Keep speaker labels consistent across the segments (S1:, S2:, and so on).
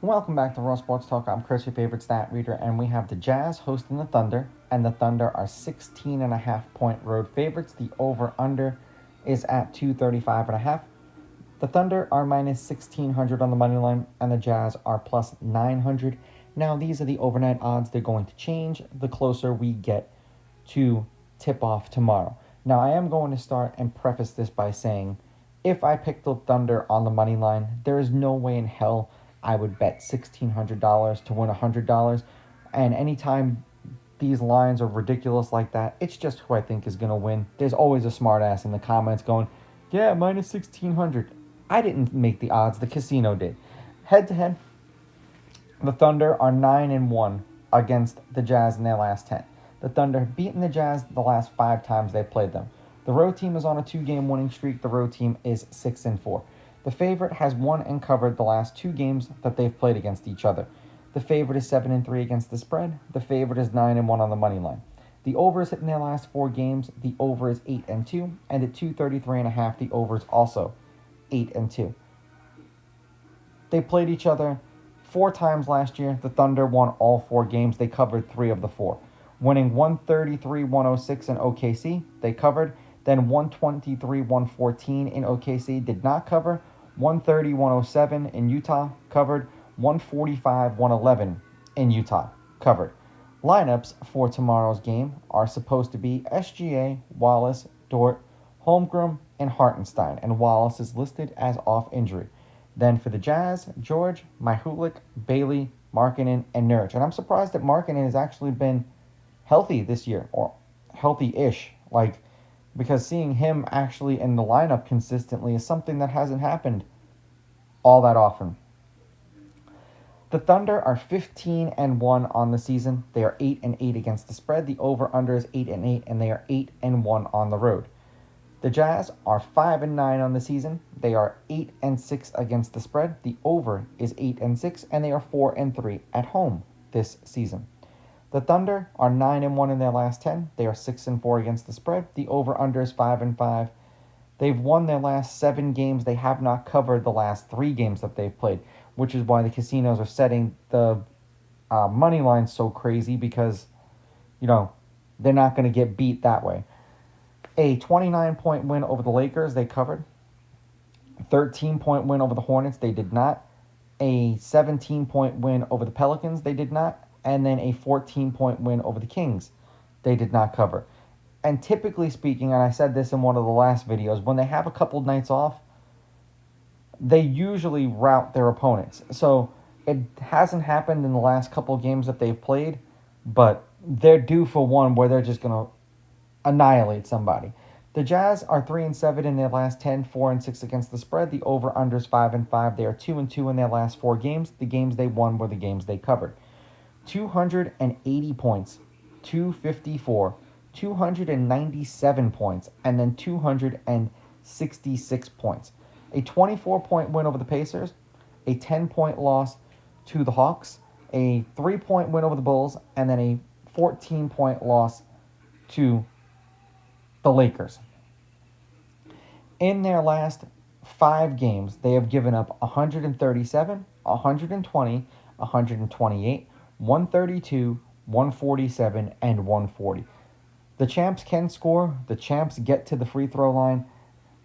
S1: Welcome back to Raw Sports Talk. I'm Chris, your favorite stat reader, and we have the Jazz hosting the Thunder, and the Thunder are 16.5 point road favorites. The over-under is at 235.5. The Thunder are minus 1,600 on the money line, and the Jazz are plus 900. Now, these are the overnight odds. They're going to change the closer we get to tip-off tomorrow. Now, I am going to start and preface this by saying, if I picked the Thunder on the money line, there is no way in hell I would bet $1,600 to win $100. And anytime these lines are ridiculous like that, it's just who I think is going to win. There's always a smartass in the comments going, yeah, minus 1,600. I didn't make the odds, the casino did. Head to head, the Thunder are 9-1 against the Jazz in their last 10. The Thunder have beaten the Jazz the last 5 times they've played them. The road team is on a 2-game winning streak. The road team is 6-4. The favorite has won and covered the last 2 games that they've played against each other. The favorite is 7-3 against the spread. The favorite is 9-1 on the money line. The over is hit in their last 4 games. The over is 8-2, and at 233.5, the over is also 8-2. They played each other 4 times last year. The Thunder won all 4 games. They covered 3 of the 4. Winning 133-106 in OKC, they covered. Then 123-114 in OKC, did not cover. 130-107 in Utah, covered. 145-111 in Utah, covered. Lineups for tomorrow's game are supposed to be SGA, Wallace, Dort, Holmgren, and Hartenstein, and Wallace is listed as off injury. Then for the Jazz, George, Mihulik, Bailey, Markkanen, and Nurkic. And I'm surprised that Markkanen has actually been healthy this year, or healthy-ish, because seeing him actually in the lineup consistently is something that hasn't happened all that often. The Thunder are 15-1 on the season. They are 8-8 against the spread. The over/under is 8-8, and they are 8-1 on the road. The Jazz are 5-9 on the season. They are 8-6 against the spread. The over is 8-6, and they are 4-3 at home this season. The Thunder are 9-1 in their last 10. They are 6-4 against the spread. The over/under is 5-5. They've won their last 7 games. They have not covered the last 3 games that they've played, which is why the casinos are setting the money line so crazy because, they're not going to get beat that way. A 29-point win over the Lakers, they covered. 13-point win over the Hornets, they did not. A 17-point win over the Pelicans, they did not. And then a 14-point win over the Kings, they did not cover. And typically speaking, and I said this in one of the last videos, when they have a couple nights off, they usually rout their opponents. So it hasn't happened in the last couple of games that they've played, but they're due for one where they're just going to annihilate somebody. The Jazz are 3-7 in their last 10, 4-6 against the spread. The over/under is 5-5. They are 2-2 in their last 4 games. The games they won were the games they covered. 280 points, 254, 297 points, and then 266 points. A 24-point win over the Pacers, a 10-point loss to the Hawks, a 3-point win over the Bulls, and then a 14-point loss to the Lakers. In their last 5 games, they have given up 137, 120, 128, 132, 147, and 140. The champs can score. The champs get to the free throw line.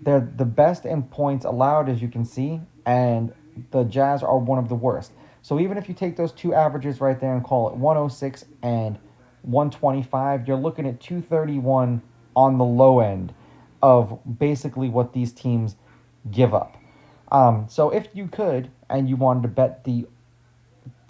S1: They're the best in points allowed, as you can see, and the Jazz are one of the worst. So even if you take those 2 averages right there and call it 106 and 125, you're looking at 231 on the low end of basically what these teams give up. So if you could, and you wanted to bet the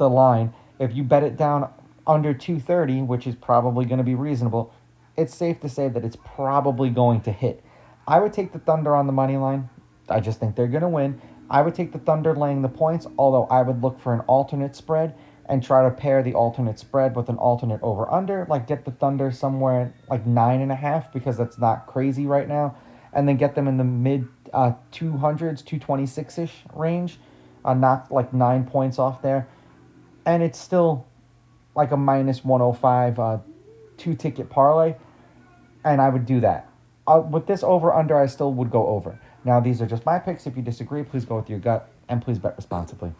S1: line, if you bet it down under 230, which is probably going to be reasonable, it's safe to say that it's probably going to hit. I would take the Thunder on the money line. I just think they're going to win. I would take the Thunder laying the points, although I would look for an alternate spread and try to pair the alternate spread with an alternate over-under, get the Thunder somewhere 9.5, because that's not crazy right now, and then get them in the mid 200s, 226-ish range, knock 9 points off there, and it's still a minus 105 2-ticket parlay, and I would do that. With this over-under, I still would go over. Now, these are just my picks. If you disagree, please go with your gut, and please bet responsibly.